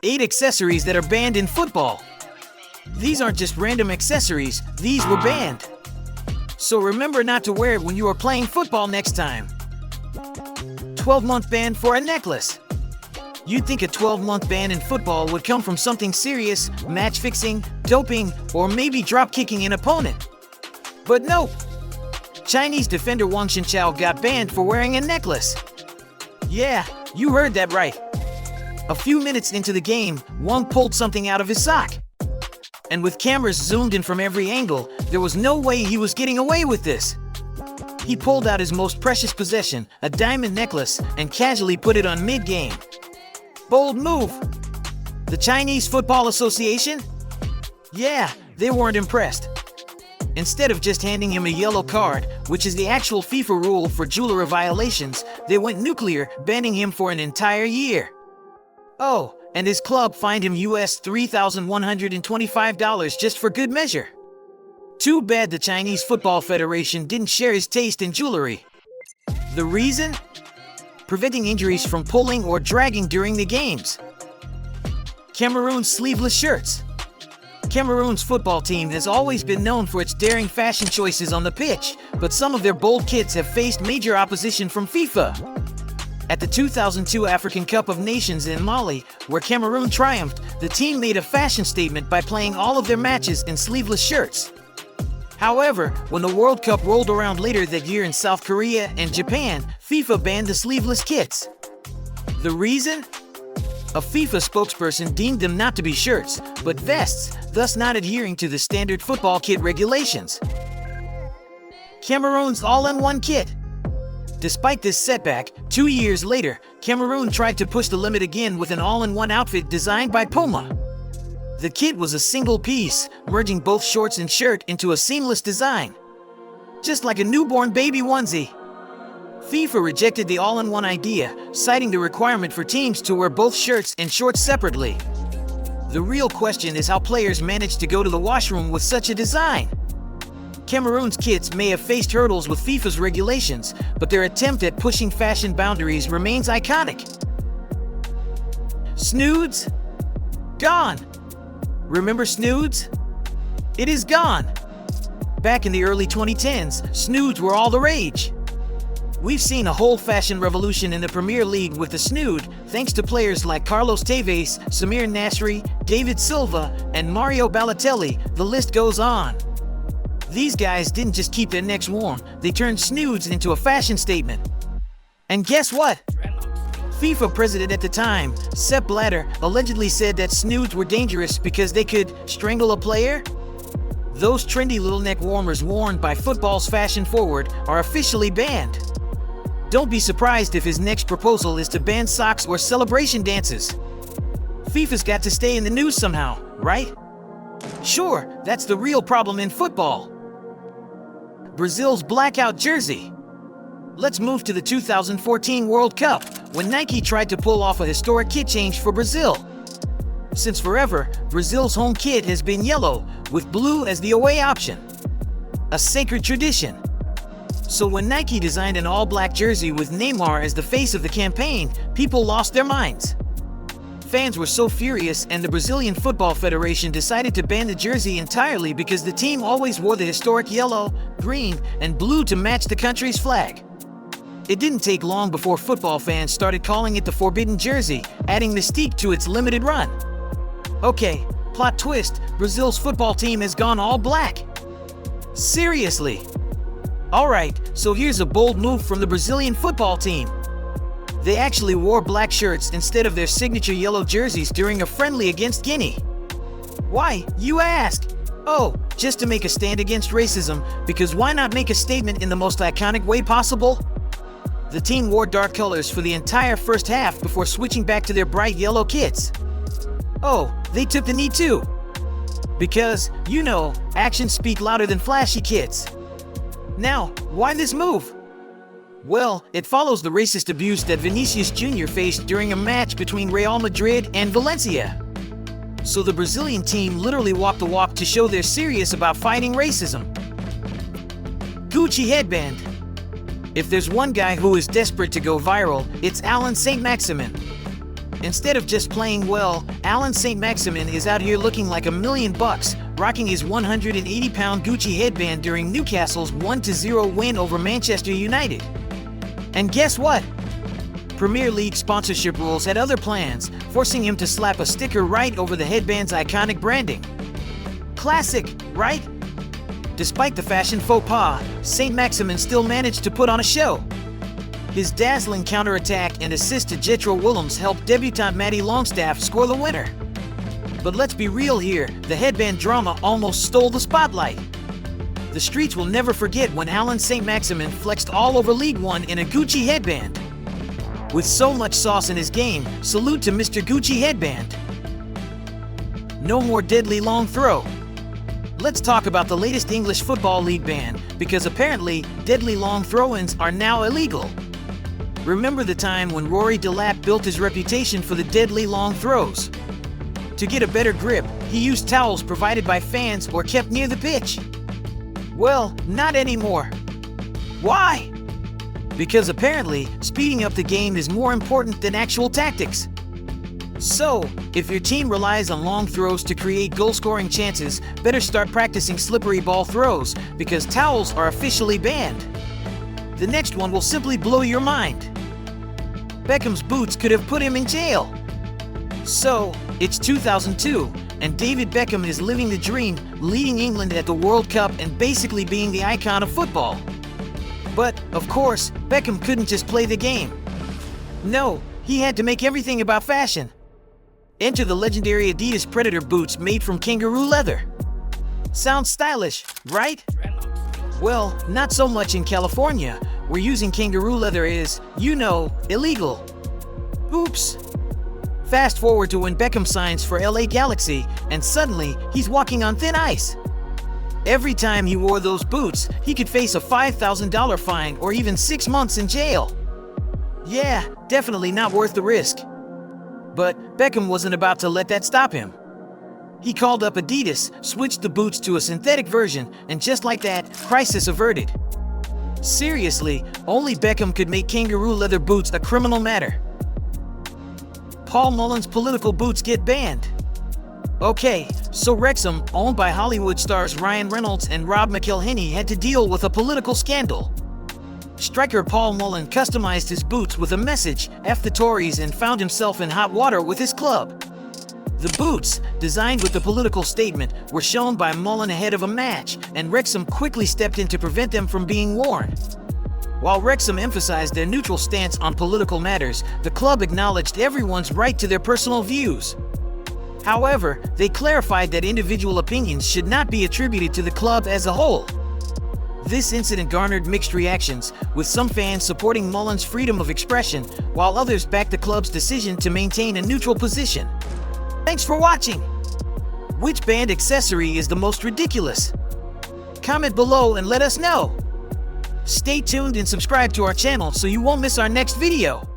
8 accessories that are banned in football. These aren't just random accessories, these were banned. So remember not to wear it when you are playing football next time. 12-month ban for a necklace. You'd think a 12-month ban in football would come from something serious, match fixing, doping, or maybe drop kicking an opponent. But nope. Chinese defender Wang Shenchao got banned for wearing a necklace. Yeah, you heard that right. A few minutes into the game, Wang pulled something out of his sock. And with cameras zoomed in from every angle, there was no way he was getting away with this. He pulled out his most precious possession, a diamond necklace, and casually put it on mid-game. Bold move. The Chinese Football Association? Yeah, they weren't impressed. Instead of just handing him a yellow card, which is the actual FIFA rule for jewelry violations, they went nuclear, banning him for an entire year. Oh, and his club fined him US $3,125 just for good measure. Too bad the Chinese Football Federation didn't share his taste in jewelry. The reason? Preventing injuries from pulling or dragging during the games. Cameroon's sleeveless shirts. Cameroon's football team has always been known for its daring fashion choices on the pitch, but some of their bold kits have faced major opposition from FIFA. At the 2002 African Cup of Nations in Mali, where Cameroon triumphed, the team made a fashion statement by playing all of their matches in sleeveless shirts. However, when the World Cup rolled around later that year in South Korea and Japan, FIFA banned the sleeveless kits. The reason? A FIFA spokesperson deemed them not to be shirts, but vests, thus not adhering to the standard football kit regulations. Cameroon's all-in-one kit. Despite this setback, 2 years later, Cameroon tried to push the limit again with an all-in-one outfit designed by Puma. The kit was a single piece, merging both shorts and shirt into a seamless design. Just like a newborn baby onesie. FIFA rejected the all-in-one idea, citing the requirement for teams to wear both shirts and shorts separately. The real question is how players managed to go to the washroom with such a design. Cameroon's kits may have faced hurdles with FIFA's regulations, but their attempt at pushing fashion boundaries remains iconic. Snoods? Gone. Remember Snoods? It is gone. Back in the early 2010s, Snoods were all the rage. We've seen a whole fashion revolution in the Premier League with the Snood, thanks to players like Carlos Tevez, Samir Nasri, David Silva, and Mario Balotelli. The list goes on. These guys didn't just keep their necks warm, they turned Snoods into a fashion statement. And guess what? FIFA president at the time, Sepp Blatter, allegedly said that Snoods were dangerous because they could strangle a player. Those trendy little neck warmers worn by football's fashion forward are officially banned. Don't be surprised if his next proposal is to ban socks or celebration dances. FIFA's got to stay in the news somehow, right? Sure, that's the real problem in football. Brazil's Blackout jersey. Let's move to the 2014 World Cup, when Nike tried to pull off a historic kit change for Brazil. Since forever, Brazil's home kit has been yellow, with blue as the away option. A sacred tradition. So when Nike designed an all-black jersey with Neymar as the face of the campaign, people lost their minds. Fans were so furious, and the Brazilian Football Federation decided to ban the jersey entirely because the team always wore the historic yellow, green, and blue to match the country's flag. It didn't take long before football fans started calling it the Forbidden Jersey, adding mystique to its limited run. Okay, plot twist, Brazil's football team has gone all black. Seriously. Alright, so here's a bold move from the Brazilian football team. They actually wore black shirts instead of their signature yellow jerseys during a friendly against Guinea. Why, you ask? Oh, just to make a stand against racism, because why not make a statement in the most iconic way possible? The team wore dark colors for the entire first half before switching back to their bright yellow kits. Oh, they took the knee too. Because, you know, actions speak louder than flashy kits. Now, why this move? Well, it follows the racist abuse that Vinicius Jr. faced during a match between Real Madrid and Valencia. So the Brazilian team literally walked the walk to show they're serious about fighting racism. Gucci Headband. If there's one guy who is desperate to go viral, it's Saint-Maximin. Instead of just playing well, Saint-Maximin is out here looking like $1,000,000, rocking his 180-pound Gucci headband during Newcastle's 1-0 win over Manchester United. And guess what? Premier League sponsorship rules had other plans, forcing him to slap a sticker right over the headband's iconic branding. Classic, right? Despite the fashion faux pas, Saint-Maximin still managed to put on a show. His dazzling counterattack and assist to Jetro Willems helped debutant Matty Longstaff score the winner. But let's be real here, the headband drama almost stole the spotlight. The streets will never forget when Saint-Maximin flexed all over League One in a Gucci headband. With so much sauce in his game, salute to Mr. Gucci Headband. No more deadly long throw. Let's talk about the latest English Football League ban, because apparently deadly long throw-ins are now illegal. Remember the time when Rory Delap built his reputation for the deadly long throws? To get a better grip, he used towels provided by fans or kept near the pitch. Well, not anymore. Why? Because apparently, speeding up the game is more important than actual tactics. So, if your team relies on long throws to create goal-scoring chances, better start practicing slippery ball throws, because towels are officially banned. The next one will simply blow your mind. Beckham's boots could have put him in jail. So, it's 2002, and David Beckham is living the dream, leading England at the World Cup and basically being the icon of football. But, of course, Beckham couldn't just play the game. No, he had to make everything about fashion. Enter the legendary Adidas Predator boots made from kangaroo leather. Sounds stylish, right? Well, not so much in California, where using kangaroo leather is, illegal. Oops. Fast forward to when Beckham signs for LA Galaxy, and suddenly he's walking on thin ice. Every time he wore those boots, he could face a $5,000 fine or even 6 months in jail. Yeah, definitely not worth the risk. But Beckham wasn't about to let that stop him. He called up Adidas, switched the boots to a synthetic version, and just like that, crisis averted. Seriously, only Beckham could make kangaroo leather boots a criminal matter. Paul Mullin's political boots get banned. Okay, so Wrexham, owned by Hollywood stars Ryan Reynolds and Rob McElhenney, had to deal with a political scandal. Striker Paul Mullin customized his boots with a message, F the Tories, and found himself in hot water with his club. The boots, designed with the political statement, were shown by Mullin ahead of a match, and Wrexham quickly stepped in to prevent them from being worn. While Wrexham emphasized their neutral stance on political matters, the club acknowledged everyone's right to their personal views. However, they clarified that individual opinions should not be attributed to the club as a whole. This incident garnered mixed reactions, with some fans supporting Mullin's freedom of expression, while others backed the club's decision to maintain a neutral position. Thanks for watching! Which band accessory is the most ridiculous? Comment below and let us know! Stay tuned and subscribe to our channel so you won't miss our next video!